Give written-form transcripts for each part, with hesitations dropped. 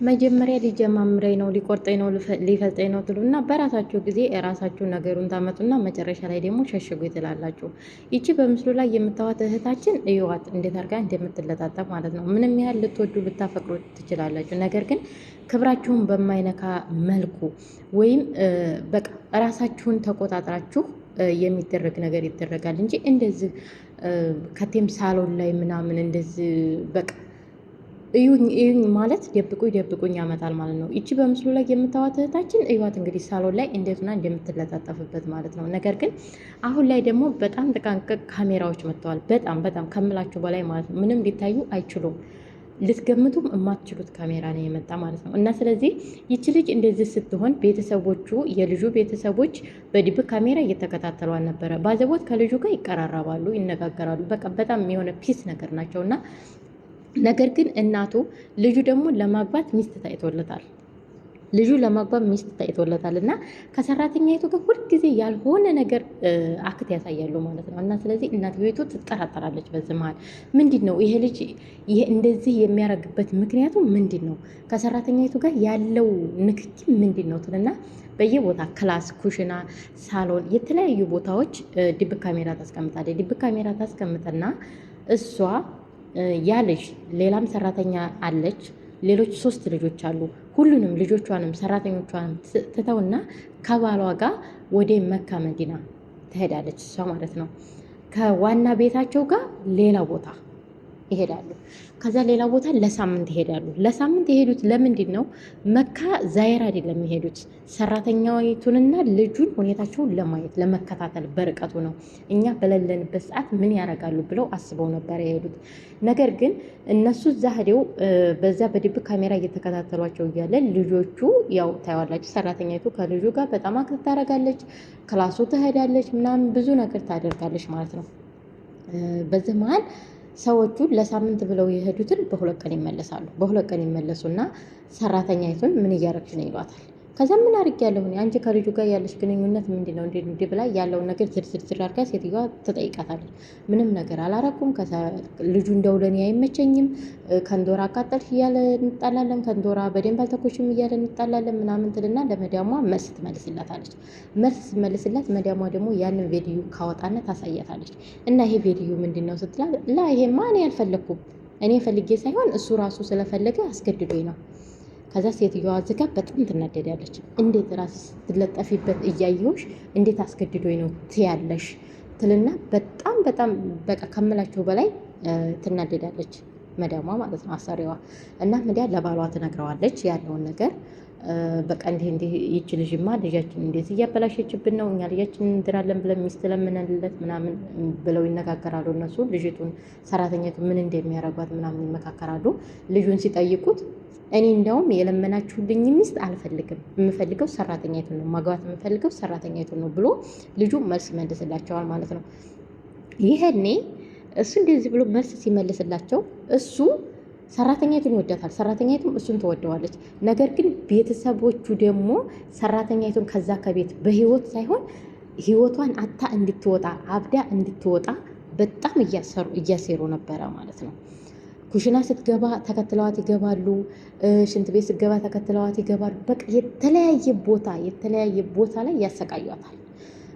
መጀመሪያ ሊጀማምረኝ ነው ሊቆርጠኝ ነው ሊፈልጠኝ ነው ትሉና በራሳችሁ ጊዜ የራሳችሁ ነገሩን ታመጡና መጨረሻ ላይ ደግሞ ሸሽጉ ትላላችሁ። ይቺ በምስሉ ላይ የምታዋት እህታችን እዩዋት እንዴት አድርጋ እንደምትለጣጠፍ ማለት ነው። ምንም ያህል ልትወዱ ልታፈቅሩ ትችላላችሁ። ነገር ግን ክብራችሁን በማይነካ መልኩ ወይም በቃ ራሳችሁን ተቆጣጥራችሁ የሚደረግ ነገር ይደረጋል እንጂ እንደዚህ ከቴም ሳሎን ላይ ምናምን እንደዚህ በቃ እዩኝ ማለት ደብቁኝ ያመጣል ማለት ነው። ይቺ በምስሉ ላይ የምታዋት እህታችን እዩዋት እንግዲህ ሳሎን ላይ እንዴትና እንደምትለጣጠፍበት ማለት ነው። ነገር ግን አሁን ላይ ደግሞ በጣም ጥቃቅን ካሜራዎች መጥተዋል። በጣም ከምላችሁ በላይ ማለት ነው። ምንም ሊታዩ አይችሉም። ልትገምቱም የማትችሉት ካሜራ ነው የመጣ ማለት ነው። እና ስለዚህ ይቺ ልጅ እንደዚህ ስትሆን ቤተሰቦቹ የልጁ ቤተሰቦች በድብቅ ካሜራ እየተከታተሏን ነበረ። ባዘቦት ከልጁ ጋር ይቀራረባሉ፣ ይነጋገራሉ። በቃ በጣም የሆነ ፒስ ነገር ናቸው እና ነገር ግን እናቱ ልጁ ደግሞ ለማግባት ሚስት ታይቶለታል። ልጁ ለማግባት ሚስት ታይቶለታል እና ከሰራተኛይቱ ጋር ሁልጊዜ ያልሆነ ነገር አክት ያሳያሉ ማለት ነው። እና ስለዚህ እናትየቱ ትጠራጠራለች። በዚህ መሀል ምንድን ነው ይሄ ልጅ ይሄ እንደዚህ የሚያደርግበት ምክንያቱ ምንድን ነው? ከሰራተኛይቱ ጋር ያለው ንክኪ ምንድን ነው ትልና በየቦታ ክላስ፣ ኩሽና፣ ሳሎን የተለያዩ ቦታዎች ድብቅ ካሜራ ታስቀምጣለች። ድብቅ ካሜራ ታስቀምጥና እሷ ያለሽ ሌላም ሰራተኛ አለች። ሌሎች 3 ልጆች አሉ። ሁሉንም ልጆቿንም ሰራተኞቿንም ትተውና ከባሏ ጋር ወደ መካ መዲና ትሄዳለች እሷ ማለት ነው። ከዋና ቤታቸው ጋር ሌላ ቦታ ይሄዳሉ። ከዛ ሌላ ቦታ ለሳምንት ይሄዳሉ። ለሳምንት የሄዱት ለምንድን ነው? መካ ዛይር አይደለም የሄዱት፣ ሰራተኛዊቱንና ልጁን ሁኔታቸውን ለማየት ለመከታተል በርቀቱ ነው። እኛ በሌለንበት ሰዓት ምን ያደርጋሉ ብለው አስበው ነበር የሄዱት። ነገር ግን እነሱ እዛ ሄደው በዛ በድብቅ ካሜራ እየተከታተሏቸው እያለ ልጆቹ ያው ታይዋላችሁ፣ ሰራተኛይቱ ከልጁ ጋር በጣም አክት ታደርጋለች፣ ክላሱ ትሄዳለች፣ ምናምን ብዙ ነገር ታደርጋለች ማለት ነው። በዚህ መሀል ሰዎቹ ለሳምንት ብለው የሄዱትን በ2 ቀን ይመለሳሉ። በ2 ቀን ይመለሱና ሰራተኛይቱን ምን እያረግሽ ነው ይሏታል። ከዛ ምን አድርጊያለሁ እኔ? አንቺ ከልጁ ጋር ያለሽ ግንኙነት ምንድን ነው እንዴ ብላ ያለውን ነገር ዝርዝር አድርጋ ሴትዮዋ ትጠይቃታለች። ምንም ነገር አላረኩም፣ ልጁ እንደው ለኔ አይመቸኝም፣ ከንዶራ አቃጠልሽ እያለ እንጣላለን፣ ከንዶራ በደንብ አልተኮሽም እያለ እንጣላለን ምናምን ትልና ለመዳሟ መልስ ትመልስላታለች። መልስ ስትመልስላት መዳሟ ደግሞ ያንን ቪዲዮ ካወጣና ታሳያታለች። እና ይሄ ቪዲዮ ምንድን ነው ስትላት፣ ላ ይሄማ እኔ አልፈለኩም፣ እኔ ፈልጌ ሳይሆን እሱ ራሱ ስለፈለገ አስገድዶኝ ነው። ከዛ ሴትዮዋ ዝጋ በጣም ትናደዳለች። እንዴት ራስ ስትለጠፊበት እያየሁሽ እንዴት አስገድዶኝ ነው ትያለሽ ትልና በጣም በቃ ከምላቸው በላይ ትናደዳለች። መዳሟ ማለት ነው አሰሪዋ። እና መዲያ ለባሏ ትነግረዋለች ያለውን ነገር። በቃ እንዲህ ይች ልጅማ ልጃችን እንዴት እያበላሸችብን ነው፣ እኛ ልጃችን እንድራለን ብለን ሚስት ለምንልለት ምናምን ብለው ይነጋገራሉ። እነሱ ልጅቱን ሰራተኛቱን ምን እንደሚያረጓት ምናምን ይመካከራሉ። ልጁን ሲጠይቁት እኔ እንደውም የለመናችሁልኝ ሚስት አልፈልግም፣ የምፈልገው ሰራተኛይቱን ነው፣ ማግባት የምፈልገው ሰራተኛይቱን ነው ብሎ ልጁ መልስ ይመልስላቸዋል ማለት ነው። ይሄኔ እሱ እንደዚህ ብሎ መልስ ሲመልስላቸው እሱ ሰራተኛይቱን ይወዳታል፣ ሰራተኛይቱም እሱን ትወደዋለች። ነገር ግን ቤተሰቦቹ ደግሞ ሰራተኛይቱን ከዛ ከቤት በህይወት ሳይሆን ህይወቷን አታ እንድትወጣ አብዳ እንድትወጣ በጣም እያሴሩ ነበረ ማለት ነው። ኩሽና ስትገባ ተከትለዋት ይገባሉ። ሽንት ቤት ስትገባ ተከትለዋት ይገባሉ። በቃ የተለያየ ቦታ ላይ ያሰቃዩዋታል።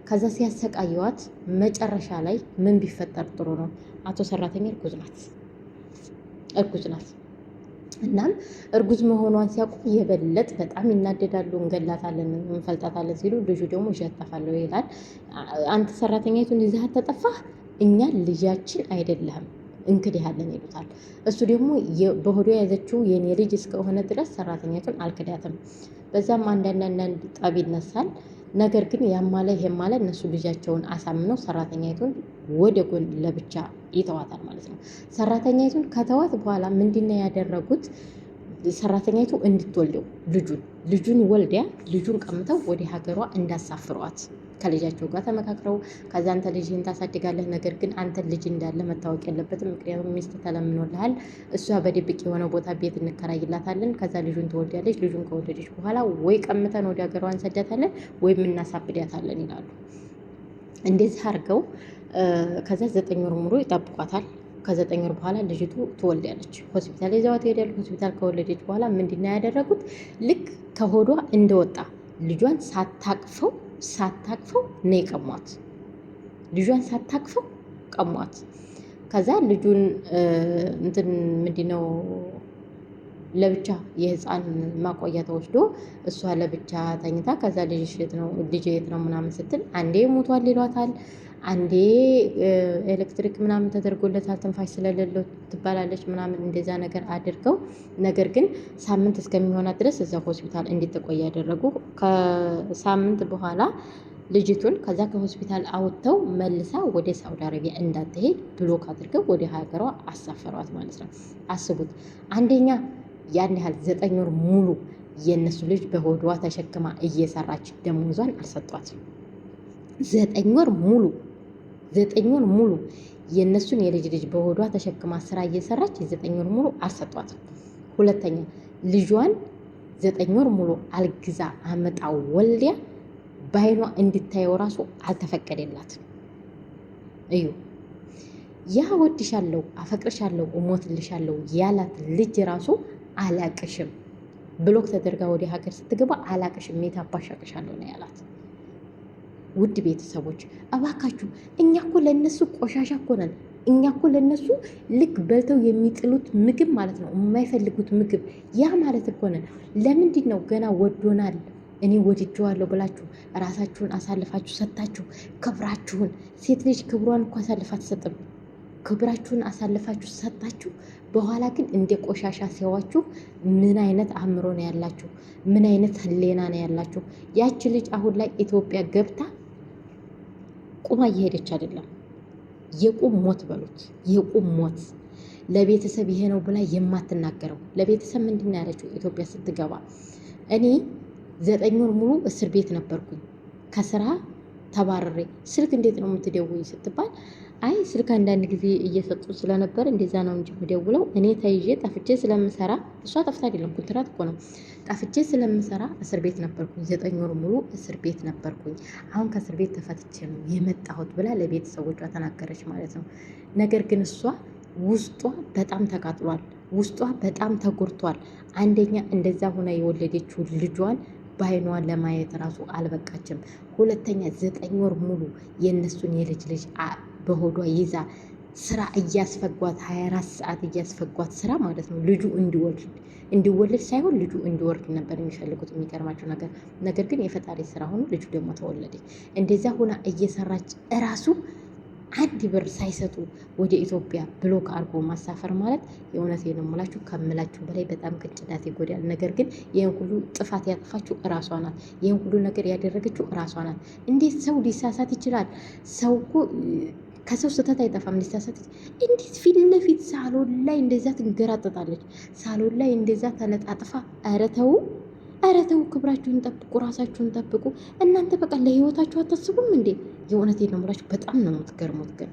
ከዛ ሲያሰቃዩዋት መጨረሻ ላይ ምን ቢፈጠር ጥሩ ነው? አቶ ሰራተኛ እርጉዝ ናት። እናም እርጉዝ መሆኗን ሲያውቁ የበለጥ በጣም ይናደዳሉ። እንገላታለን፣ እንፈልጣታለን ሲሉ ልጁ ደግሞ ይሸጠፋለሁ ይላል። አንተ ሰራተኛይቱን ይዘሃት ተጠፋህ፣ እኛ ልጃችን አይደለህም እንክድሃለን ይሉታል። እሱ ደግሞ በሆዷ የያዘችው የኔ ልጅ እስከሆነ ድረስ ሰራተኛቱን አልክዳትም። በዛም አንዳንድ ጠብ ይነሳል። ነገር ግን ያማለ ይሄማለ እነሱ ልጃቸውን አሳምነው ሰራተኛቱን ወደ ጎን ለብቻ ይተዋታል ማለት ነው። ሰራተኛቱን ከተዋት በኋላ ምንድነው ያደረጉት? ሰራተኛቱ እንድትወልደው ልጁን ወልዲያ ልጁን ቀምተው ወደ ሀገሯ እንዳሳፍሯት ከልጃቸው ጋር ተመካክረው፣ ከዛ አንተ ልጅህን ታሳድጋለህ፣ ነገር ግን አንተ ልጅ እንዳለ መታወቅ የለበትም፣ ምክንያቱም ሚስት ተለምኖልሃል፣ እሷ በድብቅ የሆነ ቦታ ቤት እንከራይላታለን፣ ከዛ ልጁን ትወልዳለች፣ ልጁን ከወለደች በኋላ ወይ ቀምተን ወደ ሀገሯ እንሰዳታለን ወይም እናሳብዳታለን ይላሉ። እንደዚህ አድርገው ከዛ 9 ወር ሙሉ ይጠብቋታል። ከ9 ወር በኋላ ልጅቱ ትወልዳለች። ሆስፒታል ይዘዋት ይሄዳሉ። ሆስፒታል ከወለደች በኋላ ምንድነው ያደረጉት? ልክ ከሆዷ እንደወጣ ልጇን ሳታቅፈው ነው የቀሟት። ልጇን ሳታቅፈው ቀሟት። ከዛ ልጁን እንትን ምንድነው ለብቻ የህፃን ማቆያ ተወስዶ እሷ ለብቻ ተኝታ ከዛ ልጅ የት ነው ምናምን ስትል አንዴ ሞቷል ይሏታል፣ አንዴ ኤሌክትሪክ ምናምን ተደርጎለታል ትንፋሽ ስለሌለው ትባላለች ምናምን እንደዛ ነገር አድርገው፣ ነገር ግን ሳምንት እስከሚሆናት ድረስ እዛ ሆስፒታል እንድትቆይ ያደረጉ። ከሳምንት በኋላ ልጅቱን ከዛ ከሆስፒታል አውጥተው መልሳ ወደ ሳውዲ አረቢያ እንዳትሄድ ብሎክ አድርገው ወደ ሀገሯ አሳፈሯት ማለት ነው። አስቡት። አንደኛ ያን ያህል 9 ወር ሙሉ የእነሱ ልጅ በሆዷ ተሸክማ እየሰራች ደሞዟን አልሰጧትም። 9 ወር ሙሉ የእነሱን የልጅ ልጅ በሆዷ ተሸክማ ስራ እየሰራች 9 ወር ሙሉ አልሰጧትም። ሁለተኛ ልጇን 9 ወር ሙሉ አልግዛ አመጣ ወልዲያ በአይኗ እንድታየው ራሱ አልተፈቀደላትም። እዩ ያ ወድሻለሁ፣ አፈቅርሻለሁ፣ እሞትልሻለሁ ያላት ልጅ ራሱ አላቅሽም ብሎክ ተደርጋ ወደ ሀገር ስትገባ አላቅሽም የታባሻቅሻለሁ ነው ያላት። ውድ ቤተሰቦች እባካችሁ እኛ እኮ ለነሱ ቆሻሻ እኮ ነን። እኛ እኮ ለነሱ ልክ በልተው የሚጥሉት ምግብ ማለት ነው፣ የማይፈልጉት ምግብ ያ ማለት እኮ ነን። ለምንድን ነው ገና ወዶናል እኔ ወድጄዋለሁ ብላችሁ ራሳችሁን አሳልፋችሁ ሰጣችሁ ክብራችሁን? ሴት ልጅ ክብሯን እኮ አሳልፋ አትሰጥም። ክብራችሁን አሳልፋችሁ ሰጣችሁ፣ በኋላ ግን እንደ ቆሻሻ ሲያዋችሁ ምን አይነት አእምሮ ነው ያላችሁ? ምን አይነት ህሌና ነው ያላችሁ? ያቺ ልጅ አሁን ላይ ኢትዮጵያ ገብታ ቁማ እየሄደች አይደለም። የቁም ሞት በሉት፣ የቁም ሞት። ለቤተሰብ ይሄ ነው ብላ የማትናገረው ለቤተሰብ ምንድን ነው ያለችው? ኢትዮጵያ ስትገባ እኔ 9 ወር ሙሉ እስር ቤት ነበርኩኝ፣ ከስራ ተባረሬ ስልክ እንዴት ነው የምትደውይ ስትባል አይ ስልክ አንዳንድ ጊዜ እየሰጡ ስለነበር እንደዛ ነው እንጂ የምደውለው እኔ ተይዤ ጠፍቼ ስለምሰራ፣ እሷ ጠፍታ አይደለም ኮንትራት እኮ ነው፣ ጠፍቼ ስለምሰራ እስር ቤት ነበርኩኝ፣ 9 ወር ሙሉ እስር ቤት ነበርኩኝ። አሁን ከእስር ቤት ተፈትቼ ነው የመጣሁት ብላ ለቤተሰቦቿ ተናገረች ማለት ነው። ነገር ግን እሷ ውስጧ በጣም ተቃጥሏል፣ ውስጧ በጣም ተጎድቷል። አንደኛ እንደዛ ሆና የወለደችው ልጇን በአይኗን ለማየት ራሱ አልበቃችም። ሁለተኛ 9 ወር ሙሉ የእነሱን የልጅ ልጅ በሆዷ ይዛ ስራ እያስፈጓት 24 ሰዓት እያስፈጓት ስራ ማለት ነው። ልጁ እንዲወልድ ሳይሆን ልጁ እንዲወርድ ነበር የሚፈልጉት። የሚገርማቸው ነገር ግን የፈጣሪ ስራ ሆኖ ልጁ ደግሞ ተወለደ። እንደዛ ሆና እየሰራች እራሱ 1 ብር ሳይሰጡ ወደ ኢትዮጵያ ብሎክ አድርጎ ማሳፈር ማለት የእውነቴን ነው የምላችሁ ከምላችሁ በላይ በጣም ቅጭዳት ይጎዳል። ነገር ግን ይህን ሁሉ ጥፋት ያጠፋችው እራሷ ናት። ይህን ሁሉ ነገር ያደረገችው እራሷ ናት። እንዴት ሰው ሊሳሳት ይችላል? ሰው እኮ ከሰው ስህተት አይጠፋም። ሊሳሳት እንዴት ፊት ለፊት ሳሎን ላይ እንደዛ ትንገራጠጣለች? ሳሎን ላይ እንደዛ ተለጣጥፋ። ኧረ ተው፣ ኧረ ተው፣ ክብራችሁን ጠብቁ፣ ራሳችሁን ጠብቁ። እናንተ በቃ ለህይወታችሁ አታስቡም እንዴ? የእውነቴን ነው የምላችሁ በጣም ነው የምትገርሙት ግን